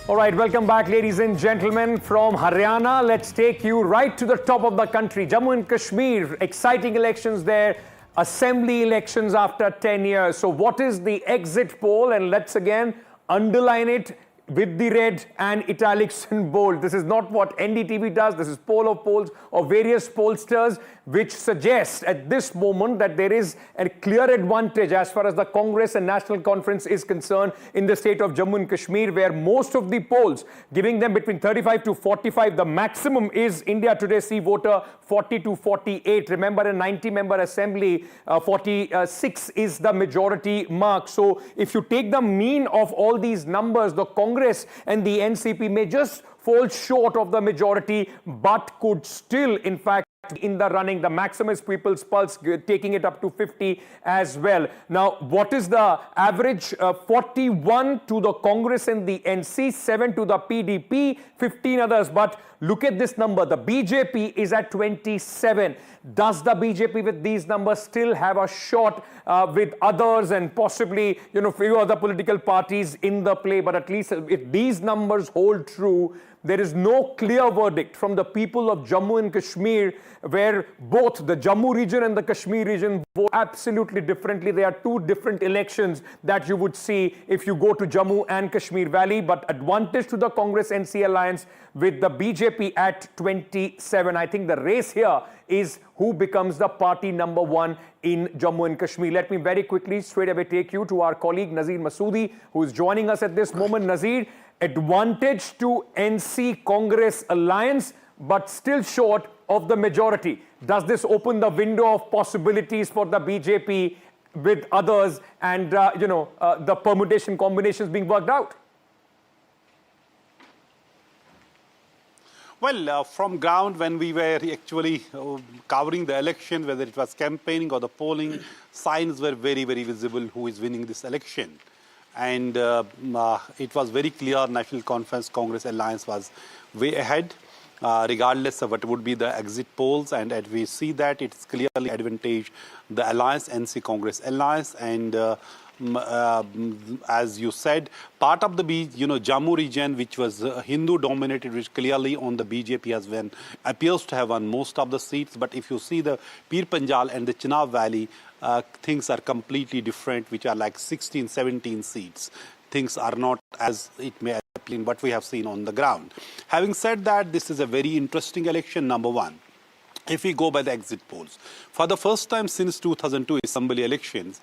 All right, welcome back, ladies and gentlemen. From Haryana, let's take you right to the top of the country. Jammu and Kashmir, exciting elections there. Assembly elections after 10 years. So what is the exit poll? And let's again underline it with the red and italics in bold. This is not what NDTV does. This is poll of polls of various pollsters, which suggests at this moment that there is a clear advantage as far as the Congress and National Conference is concerned in the state of Jammu and Kashmir, where most of the polls giving them between 35 to 45. The maximum is India Today see voter 40 to 48. Remember, a 90-member assembly, 46 is the majority mark. So if you take the mean of all these numbers, the Congress and the NCP may just fall short of the majority, but could still, in fact, in the running. The maximum is People's Pulse taking it up to 50 as well. Now, what is the average? 41 to the Congress and the NC, 7 to the PDP, 15 others. But look at this number. The BJP is at 27. Does the BJP with these numbers still have a shot with others and possibly, few other political parties in the play? But at least if these numbers hold true, there is no clear verdict from the people of Jammu and Kashmir, where both the Jammu region and the Kashmir region vote absolutely differently. There are two different elections that you would see if you go to Jammu and Kashmir Valley, but advantage to the Congress-NC alliance with the BJP at 27. I think the race here is who becomes the party number one in Jammu and Kashmir. Let me very quickly straight away take you to our colleague Nazir Masoodi, who is joining us at this moment. Nazir, advantage to NC Congress alliance, but still short of the majority. Does this open the window of possibilities for the BJP with others and, the permutation combinations being worked out? Well, from ground, when we were actually covering the election, whether it was campaigning or the polling, signs were very, very visible who is winning this election. And it was very clear National Conference Congress alliance was way ahead, regardless of what would be the exit polls. And as we see that, it's clearly advantage the alliance, NC Congress alliance. And as you said, part of the Jammu region, which was Hindu dominated, which clearly on the BJP has been, appears to have won most of the seats. But if you see the Pir Panjal and the Chenab Valley, things are completely different, which are like 16, 17 seats. Things are not as it may appear in what we have seen on the ground. Having said that, this is a very interesting election, number one. If we go by the exit polls, for the first time since 2002 assembly elections,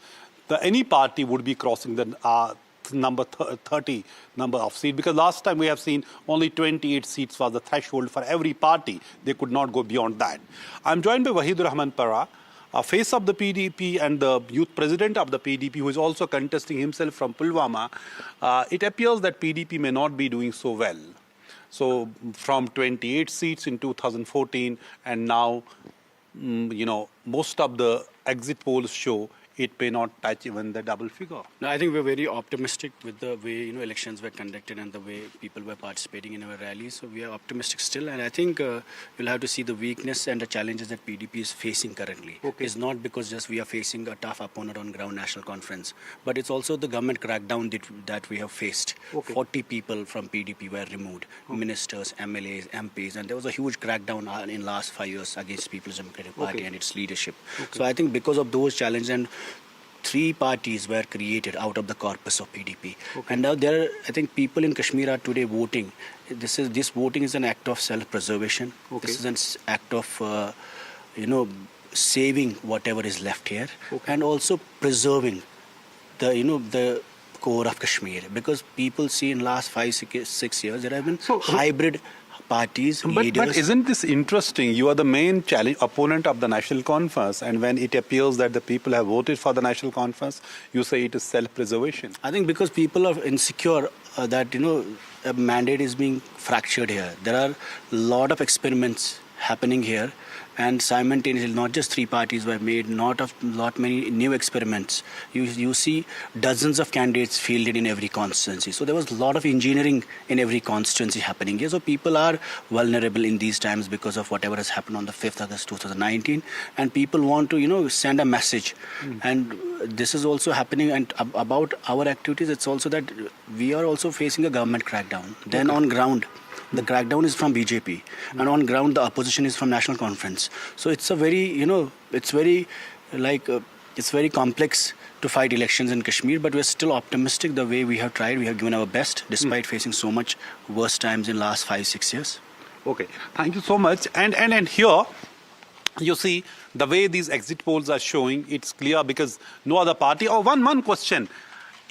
any party would be crossing the number 30 number of seats, because last time we have seen only 28 seats was the threshold for every party. They could not go beyond that. I'm joined by Wahidur Rahman Para, face of the PDP and the youth president of the PDP, who is also contesting himself from Pulwama. It appears that PDP may not be doing so well. So from 28 seats in 2014 and now, most of the exit polls show it may not touch even the double figure. No, I think we're very optimistic with the way elections were conducted and the way people were participating in our rallies. So we are optimistic still, and I think we'll have to see the weakness and the challenges that PDP is facing currently. Okay. It's not because just we are facing a tough opponent on ground National Conference, but it's also the government crackdown that we have faced. Okay. 40 people from PDP were removed, ministers, MLAs, MPs, and there was a huge crackdown in last 5 years against People's Democratic Party and its leadership. Okay. So I think because of those challenges, and 3 parties were created out of the corpus of PDP. Okay. And now I think people in Kashmir are today voting. This voting is an act of self-preservation. Okay. This is an act of, saving whatever is left here, and also preserving the core of Kashmir. Because people see in last 5-6 years there have been hybrid parties, leaders. But isn't this interesting? You are the main opponent of the National Conference, and when it appears that the people have voted for the National Conference, you say it is self-preservation. I think because people are insecure that, a mandate is being fractured here. There are a lot of experiments happening here, and simultaneously not just 3 parties were made, lot many new experiments. You see dozens of candidates fielded in every constituency. So there was a lot of engineering in every constituency happening here. So people are vulnerable in these times because of whatever has happened on the 5th August 2019, and people want to send a message. And this is also happening, and about our activities, it's also that we are also facing a government crackdown. Then on ground, the crackdown is from BJP, and on ground the opposition is from National Conference. So it's a very, it's very it's very complex to fight elections in Kashmir, but we're still optimistic the way we have tried. We have given our best despite facing so much worse times in last 5-6 years. Okay, thank you so much. And here, you see the way these exit polls are showing, it's clear because no other party. Or one question.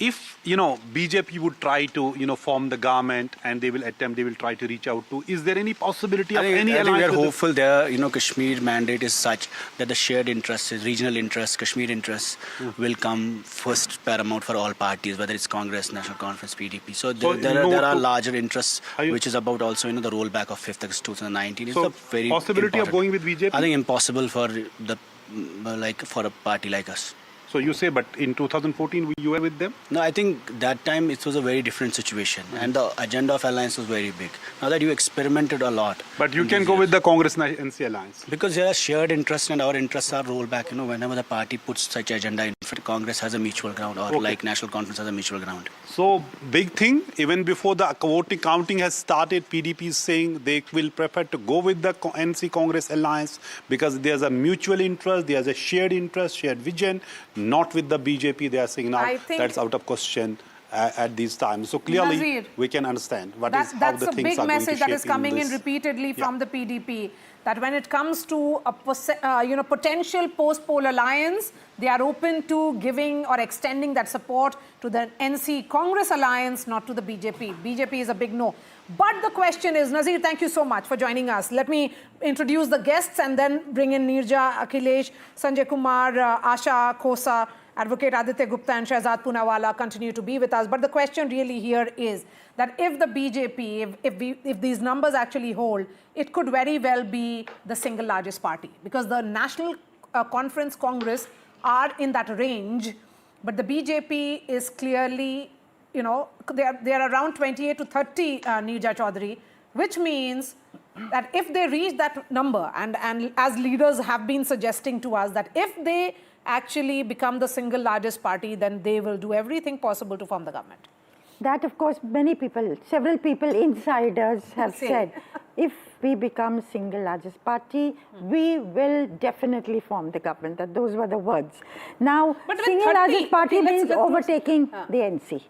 If, BJP would try to, form the government and they will try to reach out to, is there any possibility of any alliance? We are hopeful there, Kashmir mandate is such that the shared interests, regional interests, Kashmir interests will come first paramount for all parties, whether it's Congress, National Conference, PDP. So there are larger interests, which is about also, the rollback of 5th August 2019. So it's a very possibility important. of going with BJP? I think impossible for for a party like us. So you say, but in 2014 you were with them? No, I think that time it was a very different situation, and the agenda of alliance was very big. Now that you experimented a lot. But you can go with the Congress NC alliance? Because there are shared interests, and our interests are rolled back. Whenever the party puts such agenda in, Congress has a mutual ground, or like National Conference has a mutual ground. So big thing, even before the voting counting has started, PDP is saying they will prefer to go with the NC Congress alliance because there's a mutual interest, there's a shared interest, shared vision. Not with the BJP, they are saying now that's out of question at these times. So clearly, Nazir, we can understand how the things are That's a going big to message that shape is coming in this. repeatedly from the PDP, that when it comes to a potential post-poll alliance, they are open to giving or extending that support to the NC Congress alliance, not to the BJP. BJP is a big no. But the question is, Nazir, thank you so much for joining us. Let me introduce the guests and then bring in Neerja, Akhilesh, Sanjay Kumar, Asha Khosa, Advocate Aditya Gupta and Shahzad Poonawala continue to be with us. But the question really here is that if the BJP, if these numbers actually hold, it could very well be the single largest party, because the National Conference Congress are in that range, but the BJP is clearly, they are around 28 to 30, Neerja Chaudhary, which means that if they reach that number, and as leaders have been suggesting to us, that if they actually become the single largest party, then they will do everything possible to form the government. That, of course, several people, insiders have said, if we become single largest party, we will definitely form the government. That those were the words. Now, single largest party means overtaking the NC,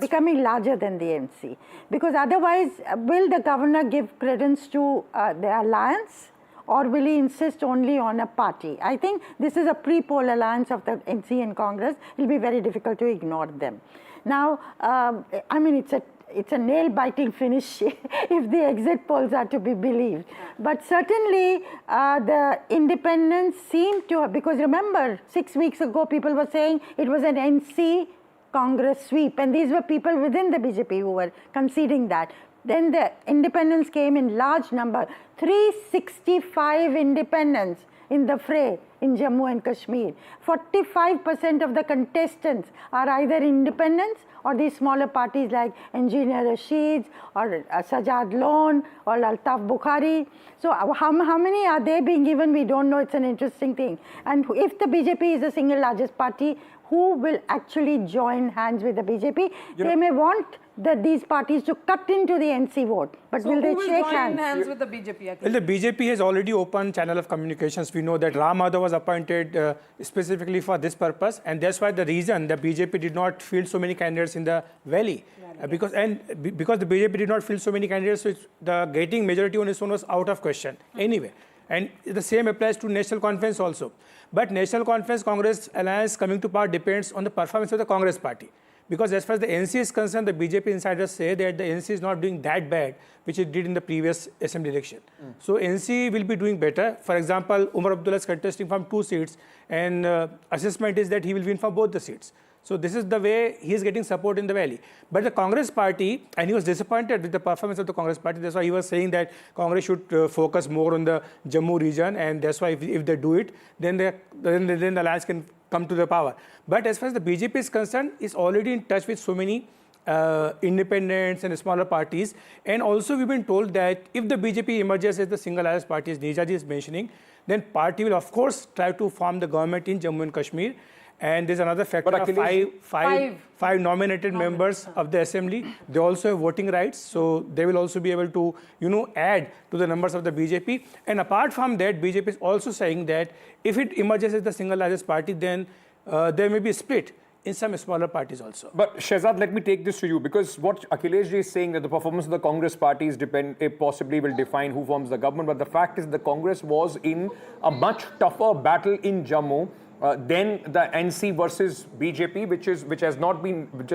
becoming larger than the NC. Because otherwise, will the governor give credence to the alliance? Or will he insist only on a party? I think this is a pre-poll alliance of the NC and Congress. It will be very difficult to ignore them. Now, I mean, it's a nail-biting finish if the exit polls are to be believed. But certainly, the independents seem to have, because remember, 6 weeks ago, people were saying it was an NC Congress sweep. And these were people within the BJP who were conceding that. Then the independents came in large number, 365 independents in the fray in Jammu and Kashmir. 45% of the contestants are either independents or these smaller parties like Engineer Rashid or Sajad Lone or Altaf Bukhari. So how many are they being given? We don't know. It's an interesting thing. And if the BJP is the single largest party, who will actually join hands with the BJP? They may want these parties to cut into the NC vote, but So will they who will shake join hands? hands with the BJP? Well, the BJP has already opened channel of communications. We know that Ram Madhav was appointed specifically for this purpose, and that's why the reason the BJP did not field so many candidates in the valley. Because the BJP did not field so many candidates, so the getting majority on its own was out of question anyway. And the same applies to National Conference also. But National Conference Congress alliance coming to power depends on the performance of the Congress party. Because as far as the NC is concerned, the BJP insiders say that the NC is not doing that bad, which it did in the previous assembly election. So NC will be doing better. For example, Umar Abdullah is contesting from 2 seats, and assessment is that he will win from both the seats. So this is the way he is getting support in the valley. But the Congress party, and he was disappointed with the performance of the Congress party. That's why he was saying that Congress should focus more on the Jammu region, and that's why if they do it, then the alliance can come to the power. But as far as the BJP is concerned, it's already in touch with so many independents and smaller parties. And also we've been told that if the BJP emerges as the single largest party, as Neerja ji is mentioning, then party will of course try to form the government in Jammu and Kashmir. And there's another factor of five nominated members of the assembly. They also have voting rights, so they will also be able to, add to the numbers of the BJP. And apart from that, BJP is also saying that if it emerges as the single largest party, then there may be a split in some smaller parties also. But Shehzad, let me take this to you, because what Akhilesh ji is saying that the performance of the Congress parties possibly will define who forms the government. But the fact is the Congress was in a much tougher battle in Jammu than the NC versus BJP, which has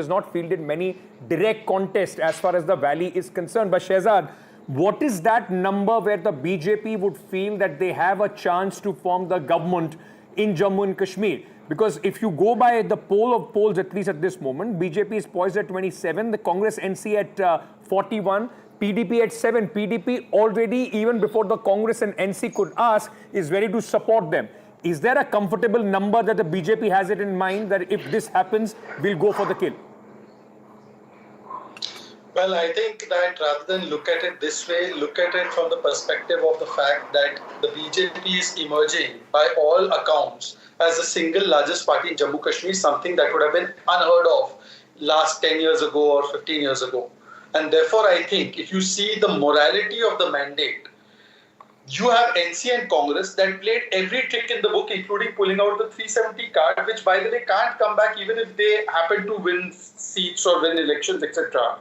not fielded many direct contests as far as the valley is concerned. But Shehzad, what is that number where the BJP would feel that they have a chance to form the government in Jammu and Kashmir? Because if you go by the poll of polls, at least at this moment, BJP is poised at 27, the Congress NC at 41, PDP at 7. PDP already, even before the Congress and NC could ask, is ready to support them. Is there a comfortable number that the BJP has it in mind that if this happens, we'll go for the kill? Well, I think that rather than look at it this way, look at it from the perspective of the fact that the BJP is emerging, by all accounts, as the single largest party in Jammu Kashmir, something that would have been unheard of last 10 years ago or 15 years ago. And therefore, I think if you see the morality of the mandate, you have NC and Congress that played every trick in the book, including pulling out the 370 card, which, by the way, can't come back even if they happen to win seats or win elections, etc.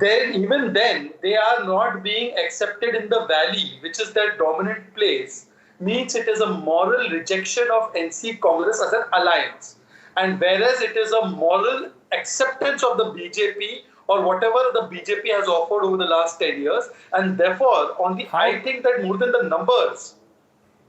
Even then, they are not being accepted in the valley, which is their dominant place, means it is a moral rejection of NC Congress as an alliance. And whereas it is a moral acceptance of the BJP or whatever the BJP has offered over the last 10 years. And therefore, I think that more than the numbers.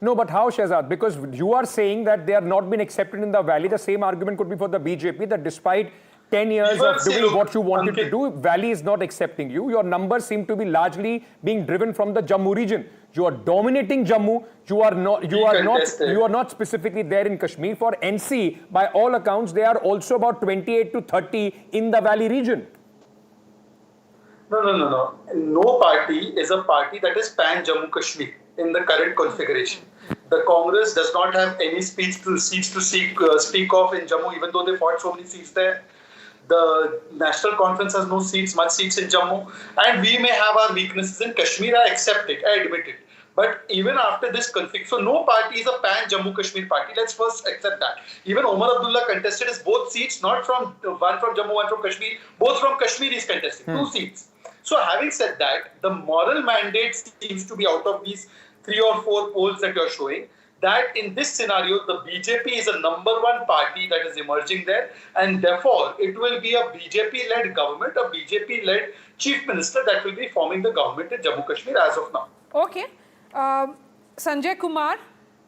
No, but how, Shehzad? Because you are saying that they have not been accepted in the valley. The same argument could be for the BJP, that despite 10 years of doing what you wanted to do, valley is not accepting you. Your numbers seem to be largely being driven from the Jammu region. You are dominating Jammu. You are not specifically there in Kashmir. For NC, by all accounts, they are also about 28 to 30 in the valley region. No. No party is a party that is pan-Jammu Kashmir in the current configuration. The Congress does not have any seats to speak of in Jammu, even though they fought so many seats there. The National Conference has no seats, much seats in Jammu. And we may have our weaknesses in Kashmir, I accept it, I admit it. But even after this conflict, so no party is a pan-Jammu Kashmir party. Let's first accept that. Even Omar Abdullah contested his both seats, not from one from Jammu, one from Kashmir. Both from Kashmir he's contesting, 2 seats. So having said that, the moral mandate seems to be out of these 3 or 4 polls that you're showing, that in this scenario, the BJP is a #1 party that is emerging there, and therefore it will be a BJP-led government, a BJP-led chief minister that will be forming the government in Jammu Kashmir as of now. Okay. Sanjay Kumar,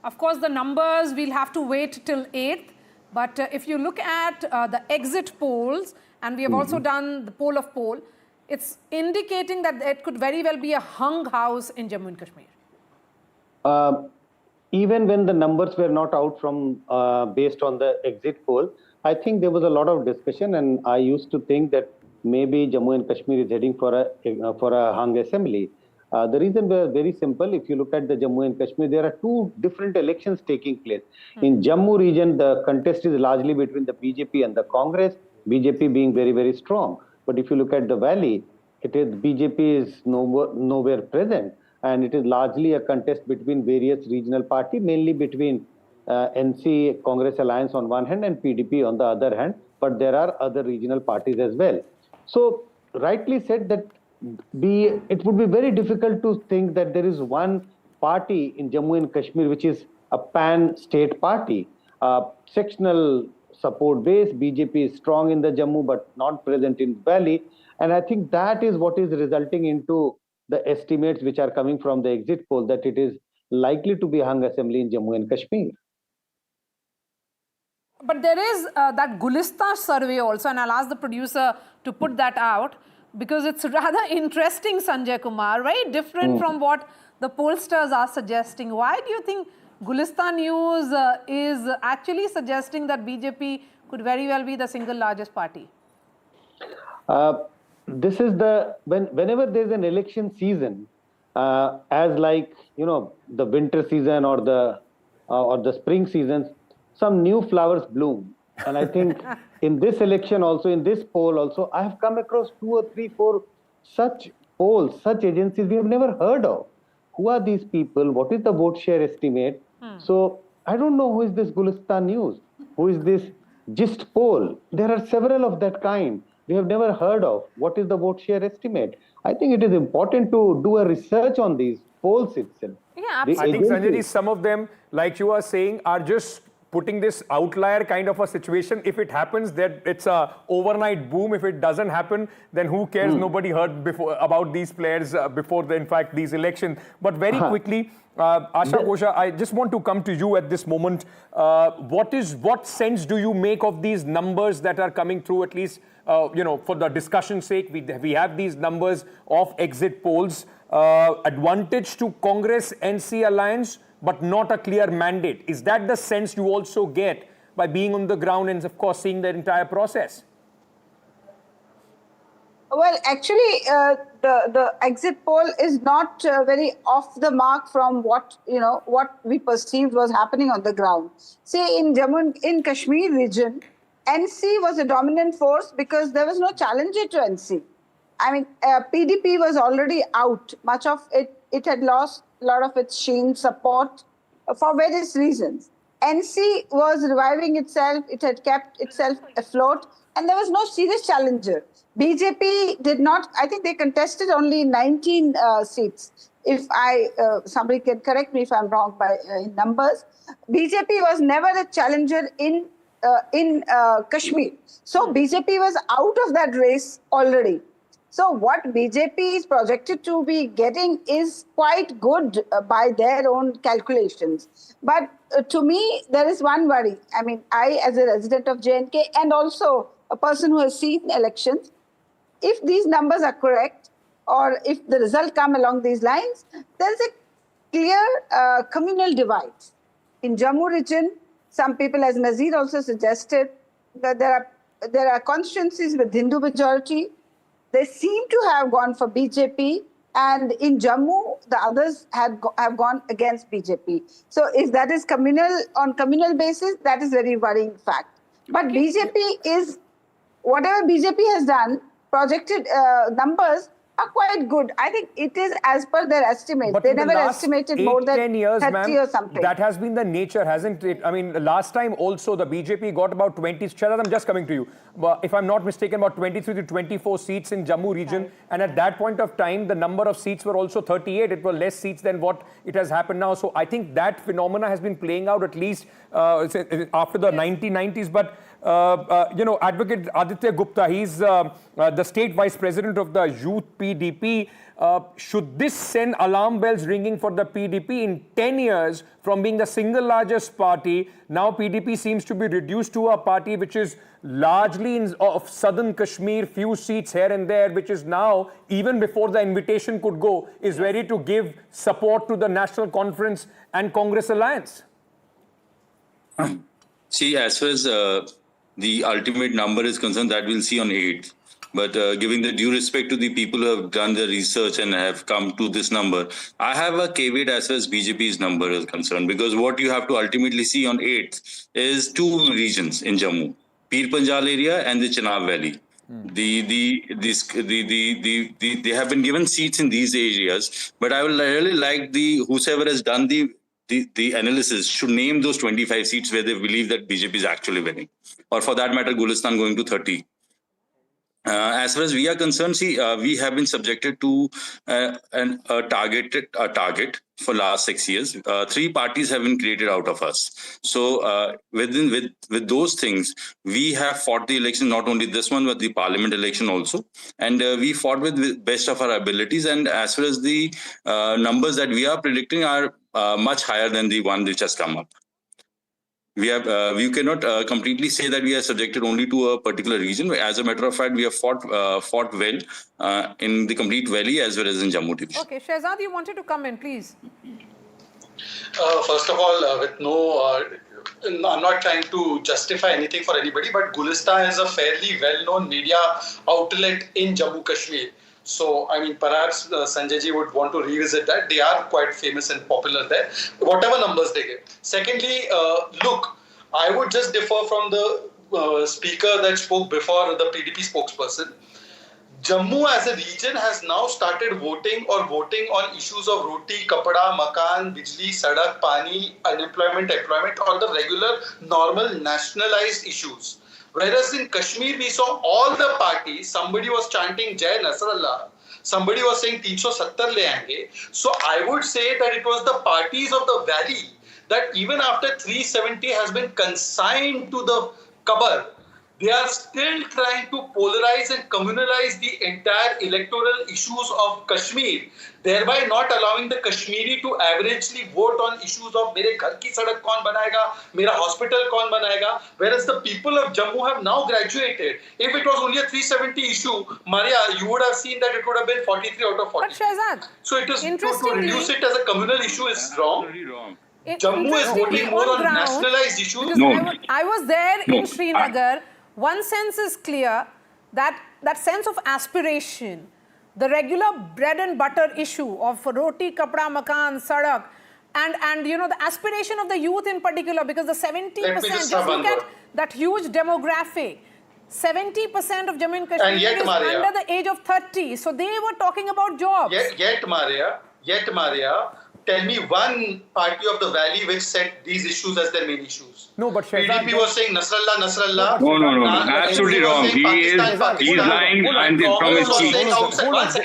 of course the numbers we'll have to wait till 8th, but if you look at the exit polls, and we have also done the poll of poll, it's indicating that it could very well be a hung house in Jammu and Kashmir. Even when the numbers were not out from based on the exit poll, I think there was a lot of discussion, and I used to think that maybe Jammu and Kashmir is heading for a hung assembly. The reason was very simple. If you look at the Jammu and Kashmir, there are 2 different elections taking place. In Jammu region, the contest is largely between the BJP and the Congress, BJP being very, very strong. But if you look at the valley, BJP is nowhere present. And it is largely a contest between various regional parties, mainly between NC Congress Alliance on one hand and PDP on the other hand. But there are other regional parties as well. So rightly said that it would be very difficult to think that there is one party in Jammu and Kashmir which is a pan-state party. Sectional support base, BJP is strong in the Jammu but not present in Valley. And I think that is what is resulting into the estimates which are coming from the exit poll, that it is likely to be hung assembly in Jammu and Kashmir. But there is that Gulistan survey also, and I'll ask the producer to put that out because it's rather interesting, Sanjay Kumar, very different from what the pollsters are suggesting. Why do you think Gulistan News is actually suggesting that BJP could very well be the single largest party? This is whenever there's an election season, as like, the winter season or the spring seasons, some new flowers bloom. And I think in this election also, in this poll also, I have come across 2 or 3, 4 such polls, such agencies we have never heard of. Who are these people? What is the vote share estimate? So I don't know who is this Gulistan News, who is this GIST poll. There are several of that kind we have never heard of. What is the vote share estimate? I think it is important to do a research on these polls itself. Yeah, absolutely. I think, Sanjay, some of them, like you are saying, are just putting this outlier kind of a situation. If it happens, that it's a overnight boom. If it doesn't happen, then who cares? Nobody heard before about these players before, in fact, these elections. But very quickly, Asha Kosha, I just want to come to you at this moment. What sense do you make of these numbers that are coming through, at least, for the discussion's sake? We have these numbers of exit polls. Advantage to Congress NC alliance, but not a clear mandate. Is that the sense you also get by being on the ground and, of course, seeing the entire process? Well, actually, the exit poll is not very off the mark from what we perceived was happening on the ground. Say in Jammu and Kashmir region, NC was a dominant force because there was no challenger to NC. I mean, PDP was already out. Much of it had lost a lot of its sheen support for various reasons. NC was reviving itself. It had kept itself afloat, and there was no serious challenger. BJP did not. I think they contested only 19 seats. If somebody can correct me if I'm wrong in numbers. BJP was never a challenger in Kashmir. So BJP was out of that race already. So what BJP is projected to be getting is quite good by their own calculations. But to me, there is one worry. I mean, I as a resident of J&K and also a person who has seen elections, if these numbers are correct or if the result come along these lines, there's a clear communal divide. In Jammu region, some people, as Nazir also suggested, that there are constituencies with Hindu majority. They seem to have gone for BJP, and in Jammu, the others have gone against BJP. So if that is on communal basis, that is very worrying fact. But BJP is, whatever BJP has done, projected numbers are quite good. I think it is as per their estimate. But they never estimated more than 10 years, 30 or something. That has been the nature, hasn't it? I mean, last time also the BJP got about 20, Sharad, I'm just coming to you. But if I'm not mistaken, about 23 to 24 seats in Jammu region. Right. And at that point of time, the number of seats were also 38. It was less seats than what it has happened now. So I think that phenomena has been playing out at least after the 1990s. But Advocate Aditya Gupta, he's the state vice president of the youth PDP. Should this send alarm bells ringing for the PDP in 10 years from being the single largest party? Now PDP seems to be reduced to a party which is largely of southern Kashmir, few seats here and there, which is now, even before the invitation could go, is ready to give support to the National Conference and Congress alliance. See, as far as the ultimate number is concerned, that we'll see on 8th. But giving the due respect to the people who have done the research and have come to this number, I have a caveat as far as BJP's number is concerned, because what you have to ultimately see on 8th is 2 regions in Jammu, Pir Panjal area and the Chenab Valley. They have been given seats in these areas, but I would really like whoever has done the analysis should name those 25 seats where they believe that BJP is actually winning, or for that matter, Gulistan going to 30. As far as we are concerned, we have been subjected to a target for last 6 years. 3 parties have been created out of us. So with those things, we have fought the election, not only this one, but the parliament election also. And we fought with the best of our abilities. And as far as the numbers that we are predicting are much higher than the one which has come up. We cannot completely say that we are subjected only to a particular region. As a matter of fact, we have fought well in the complete valley as well as in Jammu division. Okay, Shehzad, you wanted to come in, please. First of all, with I'm not trying to justify anything for anybody, but Gulistan is a fairly well-known media outlet in Jammu Kashmir. So, I mean, perhaps Sanjay ji would want to revisit that. They are quite famous and popular there, whatever numbers they give. Secondly, look, I would just differ from the speaker that spoke before, the PDP spokesperson. Jammu as a region has now started voting on issues of roti, kapda, makan, bijli, sadak, pani, unemployment, employment, or the regular, normal, nationalized issues. Whereas in Kashmir, we saw all the parties, somebody was chanting Jai Nasrallah, somebody was saying 370 le aenge. So I would say that it was the parties of the valley that even after 370 has been consigned to the Kabar, they are still trying to polarize and communalize the entire electoral issues of Kashmir, thereby not allowing the Kashmiri to averagely vote on issues of mere ghar ki sadak kaun banayega, mera hospital kaun banayega, whereas the people of Jammu have now graduated. If it was only a 370 issue, Maria, you would have seen that it would have been 43 out of 40. But Shehzad, So it is to reduce it as a communal issue is wrong. Jammu is interestingly, voting more on ground, nationalized issues. because I was there in Srinagar. One sense is clear, that sense of aspiration, the regular bread and butter issue of roti, kapda, makan, sadak, and you know, the aspiration of the youth in particular, because the 70%, just look at that huge demographic. 70% of Jammu and Kashmir is under the age of 30. So they were talking about jobs. Yet Maria, tell me one party of the valley which set these issues as their main issues. No, but PDP was saying Nasrallah. No. Absolutely wrong. He is lying and from his cheek.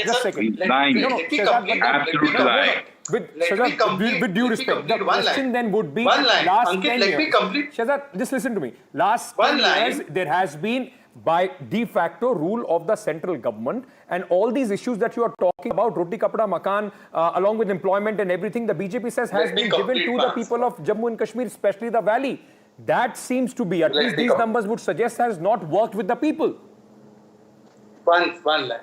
Just a second. Lying. Absolutely lying. With due respect, the question then would be last 10 years. Shehzad, just listen to me. Last 10 years, there has been by de facto rule of the central government, and all these issues that you are talking about, roti, kapda, makan, along with employment and everything, the BJP says has been given to the people of Jammu and Kashmir, especially the valley. That seems to be, at least these numbers would suggest, has not worked with the people. One line.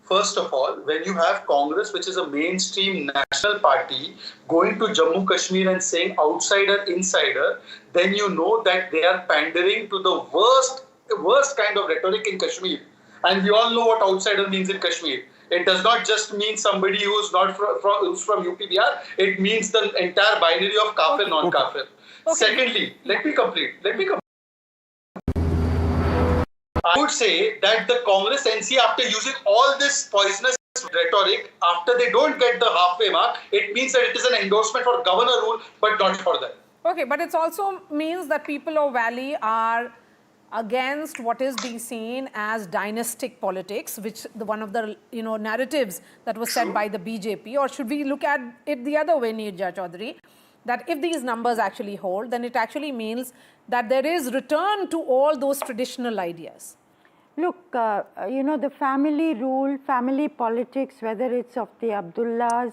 First of all, when you have Congress, which is a mainstream national party, going to Jammu Kashmir and saying outsider, insider, then you know that they are pandering to the worst kind of rhetoric in Kashmir. And we all know what outsider means in Kashmir. It does not just mean somebody who's not who's from UP Bihar. It means the entire binary of kafir, non-kafir. Secondly, let me complete. I would say that the Congress NC, after using all this poisonous rhetoric, after they don't get the halfway mark, it means that it is an endorsement for governor rule, but not for them. Okay, but it also means that people of Valley are against what is being seen as dynastic politics, which one of the narratives that was said by the BJP. Or should we look at it the other way, Neerja Chaudhary, that if these numbers actually hold, then it actually means that there is return to all those traditional ideas? Look, the family rule, family politics, whether it's of the Abdullahs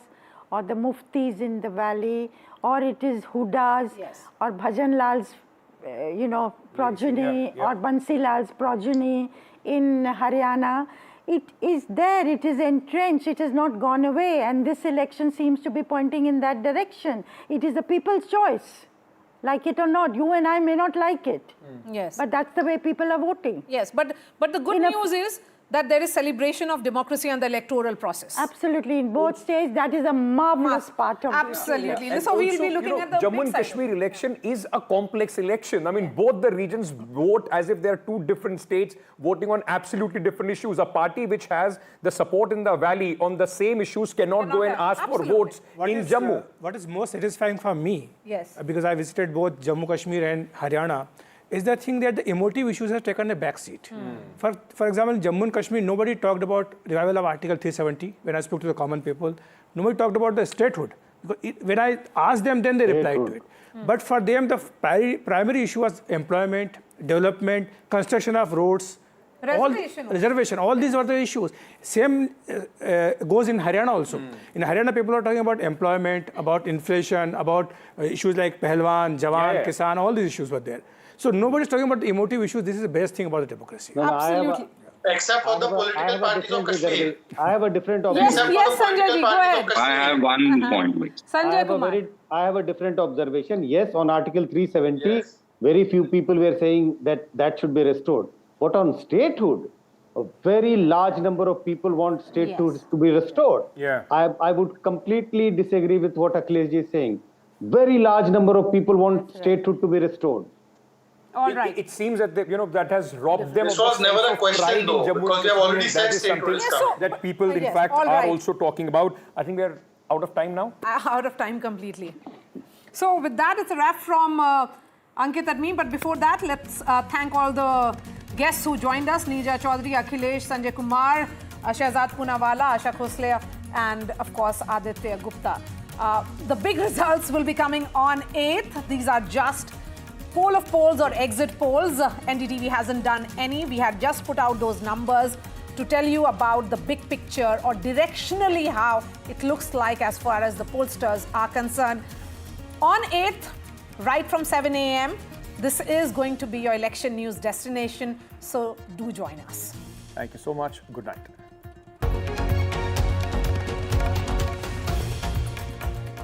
or the Muftis in the valley, or it is Hudas, or Bhajan Lal's, progeny, or Bansi Lal's progeny in Haryana, it is there, it is entrenched, it has not gone away, and this election seems to be pointing in that direction. It is the people's choice. Like it or not, you and I may not like it. Yes. But that's the way people are voting. Yes, but the good news is that there is celebration of democracy and the electoral process. Absolutely. In both states, that is a marvelous part of Absolutely. And so we'll be looking at the Jammu and Kashmir election is a complex election. I mean, both the regions vote as if they're two different states voting on absolutely different issues. A party which has the support in the valley on the same issues cannot go and ask for votes in Jammu. What is most satisfying for me, because I visited both Jammu Kashmir and Haryana, is the thing that the emotive issues have taken a backseat. For example, in Jammu and Kashmir, nobody talked about revival of Article 370 when I spoke to the common people. Nobody talked about the statehood. When I asked them, then they replied to it. But for them, the primary issue was employment, development, construction of roads, Reservation. All these were the issues. Same goes in Haryana also. In Haryana, people are talking about employment, about inflation, about issues like Pahalwan, Jawan, Kisan, all these issues were there. So nobody's talking about the emotive issues. This is the best thing about the democracy. Absolutely. Except for the political parties of Kashmir. I have a different Yes, observation. yes, Sanjay ji, go ahead. I have one point, please. Sanjay Kumar. I have a different observation. Yes, on Article 370, very few people were saying that that should be restored. But on statehood, a very large number of people want statehood to be restored. Yeah. I would completely disagree with what Akhilesh is saying. Very large number of people want statehood to be restored. All right. It seems that that has robbed them. This of was the never sense a of question, pride in though, Jammu and because we have Kashmir, already and said that is something statehood is that people, in Yes, fact, all are right. also talking about. I think we are out of time now. Out of time completely. So with that, it's a wrap from Ankit and me. But before that, let's thank all the guests who joined us: Neeja Chaudhary, Akhilesh, Sanjay Kumar, Shehzad Poonawala, Asha Khosla, and of course Aditya Gupta. The big results will be coming on 8th. These are just poll of polls or exit polls. NDTV hasn't done any. We had just put out those numbers to tell you about the big picture or directionally how it looks like as far as the pollsters are concerned. On 8th, right from 7 a.m., this is going to be your election news destination. So do join us. Thank you so much. Good night.